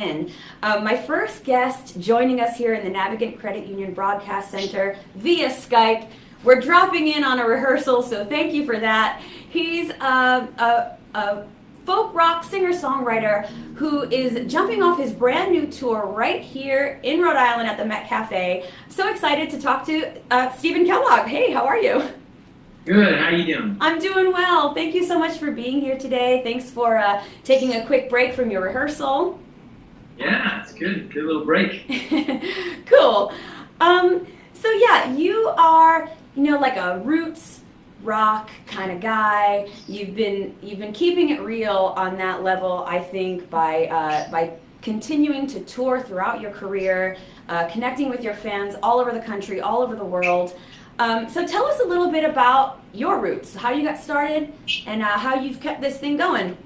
My first guest joining us here in the Navigant Credit Union Broadcast Center via Skype. We're dropping in on a rehearsal, so thank you for that. He's a folk rock singer-songwriter who is jumping off his brand new tour right here in Rhode Island at the Met Cafe. So excited to talk to Stephen Kellogg. Hey, how are you? Good. How you doing? I'm doing well. Thank you so much for being here today. Thanks for taking a quick break from your rehearsal. Yeah, it's good. Good little break. Cool. So yeah, you are, like a roots rock kind of guy. You've been keeping it real on that level, I think, by continuing to tour throughout your career, connecting with your fans all over the country, all over the world. So tell us a little bit about your roots, how you got started, and how you've kept this thing going.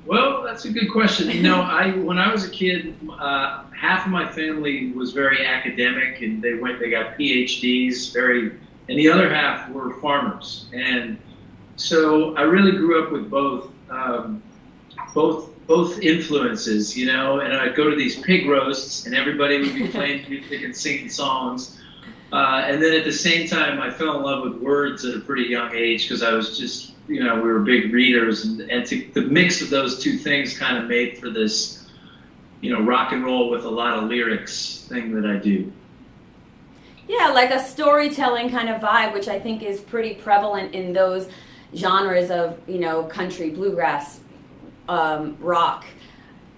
Well, that's a good question. When I was a kid, half of my family was very academic, and they got PhDs, and the other half were farmers. And so I really grew up with both influences, and I'd go to these pig roasts, and everybody would be playing music and singing songs. And then at the same time, I fell in love with words at a pretty young age because I was just, we were big readers, and the mix of those two things kind of made for this, rock and roll with a lot of lyrics thing that I do. Yeah, like a storytelling kind of vibe, which I think is pretty prevalent in those genres of, country, bluegrass, rock.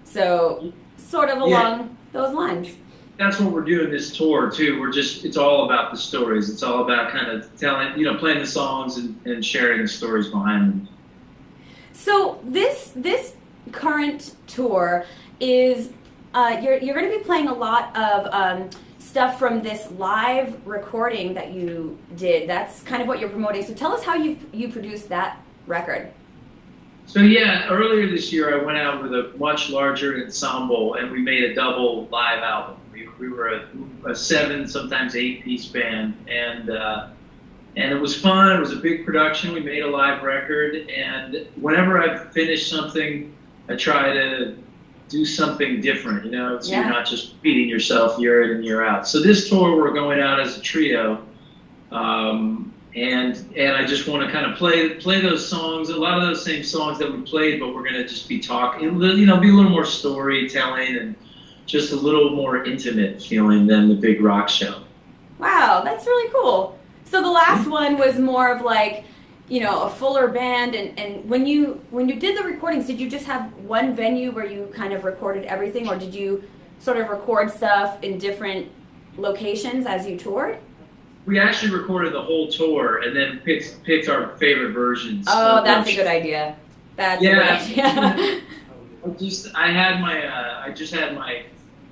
So sort of along those lines. That's what we're doing this tour too. It's all about the stories. It's all about kind of telling, playing the songs and sharing the stories behind them. So this current tour is, you're going to be playing a lot of stuff from this live recording that you did. That's kind of what you're promoting. So tell us how you produced that record. So yeah, earlier this year I went out with a much larger ensemble and we made a double live album. We were a 7, sometimes 8-piece band, and it was fun. It was a big production. We made a live record, and whenever I finish something, I try to do something different. So you're not just repeating yourself year in and year out. So this tour we're going out as a trio, and I just want to kind of play those songs, a lot of those same songs that we played, but we're going to just be talking, be a little more storytelling and just a little more intimate feeling than the big rock show. Wow, that's really cool. So the last one was more of like, a fuller band, and when you did the recordings, did you just have one venue where you kind of recorded everything, or did you sort of record stuff in different locations as you toured? We actually recorded the whole tour and then picked our favorite versions. Oh, that's a good idea. That's a good idea. I just had my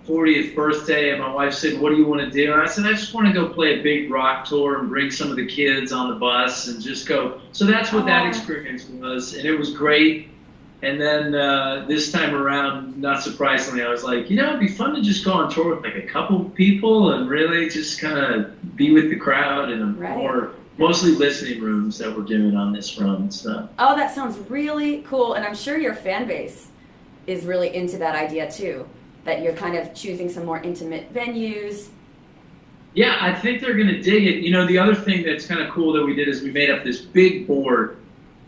40th birthday, and my wife said, "What do you want to do?" And I said, "I just want to go play a big rock tour and bring some of the kids on the bus and just go." So that's what that experience was, and it was great. And then this time around, not surprisingly, I was like, it'd be fun to just go on tour with like a couple people and really just kind of be with the crowd in mostly listening rooms that we're doing on this run. So. Oh, that sounds really cool, and I'm sure your fan base is really into that idea too, that you're kind of choosing some more intimate venues. Yeah, I think they're going to dig it. The other thing that's kind of cool that we did is we made up this big board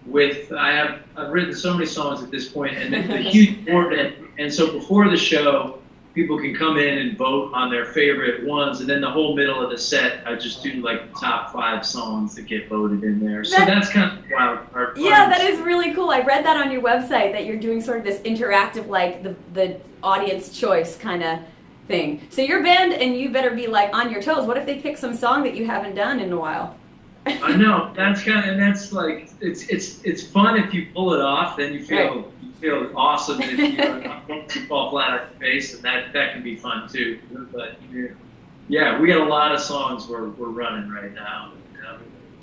with, I've written so many songs at this point, and the huge board, and so before the show, people can come in and vote on their favorite ones, and then the whole middle of the set, I just do like the top 5 songs that get voted in there. So that's kind of wild. Yeah, that is really cool. I read that on your website, that you're doing sort of this interactive, like the audience choice kind of thing. So your band, and you better be like on your toes. What if they pick some song that you haven't done in a while? I know, that's like, it's fun if you pull it off, then you feel awesome. If you fall flat on your face, and that can be fun too. But yeah, we got a lot of songs we're running right now.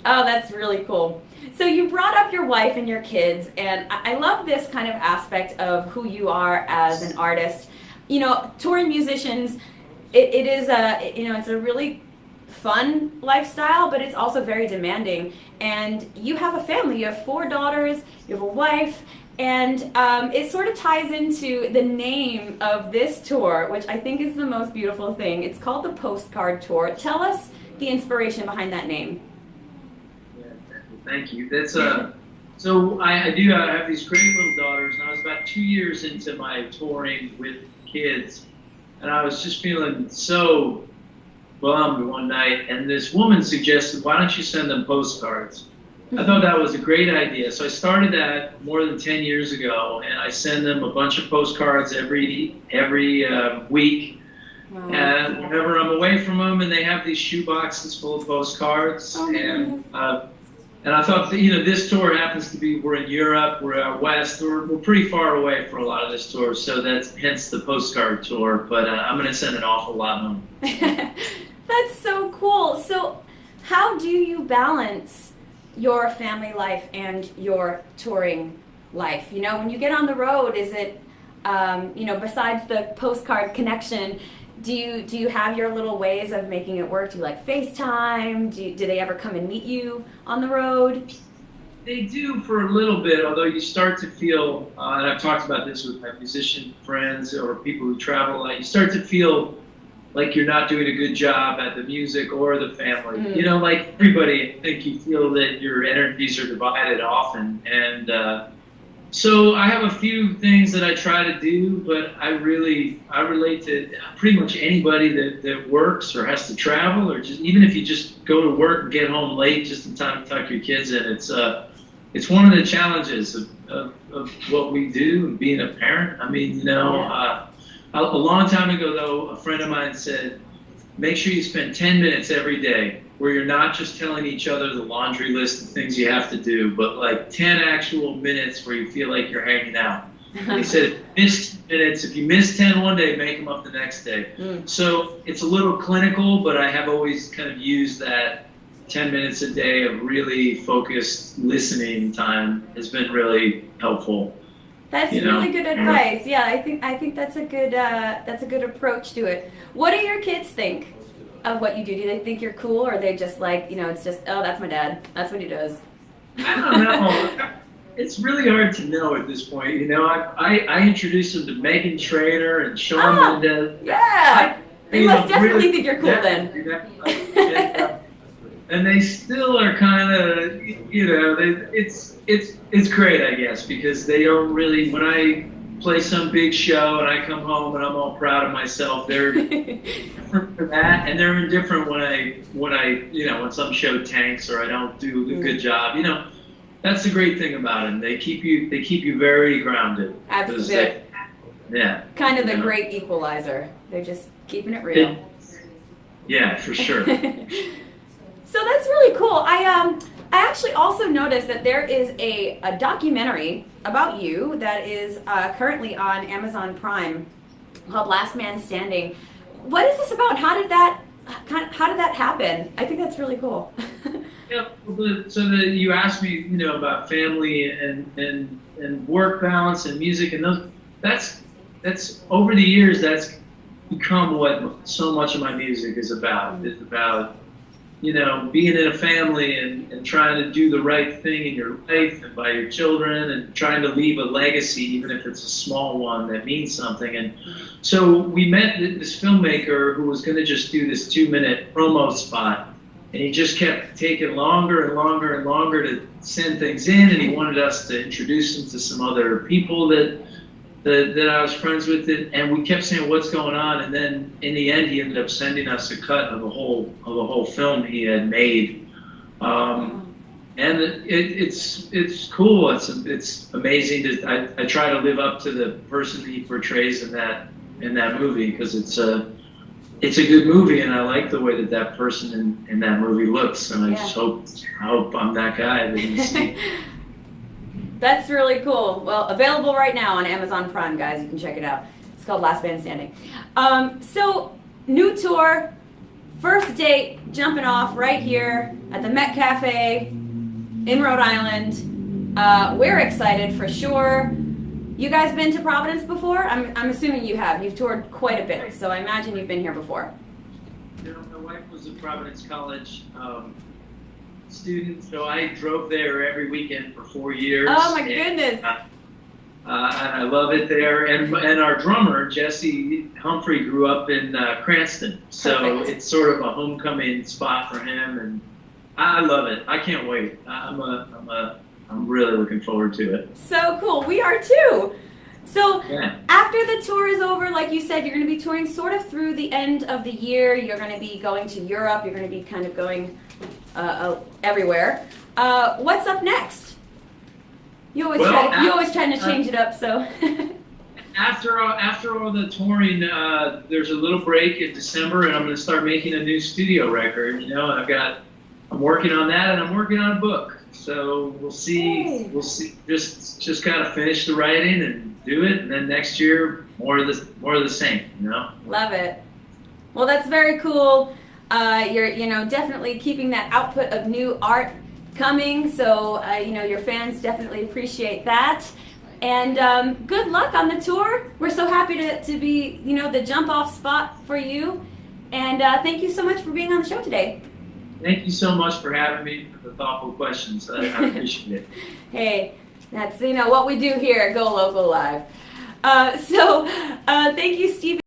Oh, that's really cool. So you brought up your wife and your kids, and I love this kind of aspect of who you are as an artist. Touring musicians, it is it's a really fun lifestyle, but it's also very demanding. And you have a family. You have 4 daughters, you have a wife, And it sort of ties into the name of this tour, which I think is the most beautiful thing. It's called the Postcard Tour. Tell us the inspiration behind that name. Yeah, thank you. That's so I have these great little daughters, and I was about 2 years into my touring with kids, and I was just feeling so bummed one night, and this woman suggested, why don't you send them postcards? I thought that was a great idea. So I started that more than 10 years ago, and I send them a bunch of postcards every week. Wow. And whenever I'm away from them, and they have these shoe boxes full of postcards, Oh, and I thought that, this tour happens to be, we're in Europe, we're out west, we're pretty far away for a lot of this tour, so that's hence the Postcard Tour. But I'm going to send an awful lot home. That's so cool. So how do you balance your family life and your touring life? When you get on the road, is it, besides the postcard connection, do you have your little ways of making it work? Do you like FaceTime? Do they ever come and meet you on the road? They do for a little bit, although you start to feel, and I've talked about this with my musician friends or people who travel a lot, you start to feel like you're not doing a good job at the music or the family. Mm. Like everybody, I think you feel that your energies are divided often. And so I have a few things that I try to do, but I relate to pretty much anybody that works or has to travel, or just even if you just go to work and get home late just in time to tuck your kids in. It's one of the challenges of what we do and being a parent. I mean, a long time ago, though, a friend of mine said, make sure you spend 10 minutes every day where you're not just telling each other the laundry list of things you have to do, but like 10 actual minutes where you feel like you're hanging out. He said, if you miss 10 one day, make them up the next day. So it's a little clinical, but I have always kind of used that 10 minutes a day of really focused listening time has been really helpful. That's really good advice. Yeah, I think that's a good approach to it. What do your kids think of what you do? Do they think you're cool, or are they just like, it's just, oh, that's my dad, that's what he does? I don't know. It's really hard to know at this point. I introduced them to Megan Trainor and Shawn Mendes. Yeah, they must definitely think you're cool then. And they still are kind of, it's great, I guess, because they don't really, when I play some big show and I come home and I'm all proud of myself, they're different for that, and they're indifferent when some show tanks or I don't do a good job. That's the great thing about them. They keep you very grounded. Absolutely. Yeah. Kind of the great equalizer. They're just keeping it real. Yeah, for sure. So that's really cool. I actually also noticed that there is a documentary about you that is currently on Amazon Prime called Last Man Standing. What is this about? How did that happen? I think that's really cool. Yeah, you asked me, about family and work balance and music and those. That's over the years. That's become what so much of my music is about. It's about being in a family and trying to do the right thing in your life and by your children and trying to leave a legacy, even if it's a small one that means something. And so we met this filmmaker who was going to just do this 2-minute promo spot. And he just kept taking longer and longer and longer to send things in. And he wanted us to introduce him to some other people that I was friends with, and we kept saying, what's going on? And then in the end, he ended up sending us a cut of the whole film he had made. And it's cool. It's amazing. I try to live up to the person that he portrays in that movie, because it's a good movie, and I like the way that person in that movie looks. And I just hope I'm that guy that you see. That's really cool. Well, available right now on Amazon Prime, guys. You can check it out. It's called Last Man Standing. So, new tour, first date, jumping off right here at the Met Cafe in Rhode Island. We're excited for sure. You guys been to Providence before? I'm assuming you have. You've toured quite a bit, so I imagine you've been here before. My wife was a Providence College student, so I drove there every weekend for 4 years. Oh my goodness! and I love it there. And our drummer Jesse Humphrey grew up in Cranston, so Perfect. it's sort of a homecoming spot for him, and I love it. I can't wait. I'm really looking forward to it. So cool. We are too. So Yeah. after the tour is over, like you said, you're going to be touring sort of through the end of the year. You're going to be going to Europe. You're going to be kind of going everywhere. What's up next? You always trying to change it up. So After all the touring, there's a little break in December, and I'm going to start making a new studio record. You know, and I'm working on that, and I'm working on a book. So we'll see. Hey. We'll see. Just gotta finish the writing and do it, and then next year more of the same. You know. love it. Well, that's very cool. You're definitely keeping that output of new art coming. So your fans definitely appreciate that. And good luck on the tour. We're so happy to be the jump off spot for you. And thank you so much for being on the show today. Thank you so much for having me, for the thoughtful questions. I appreciate it. Hey, that's what we do here at Go Local Live. Thank you, Steve.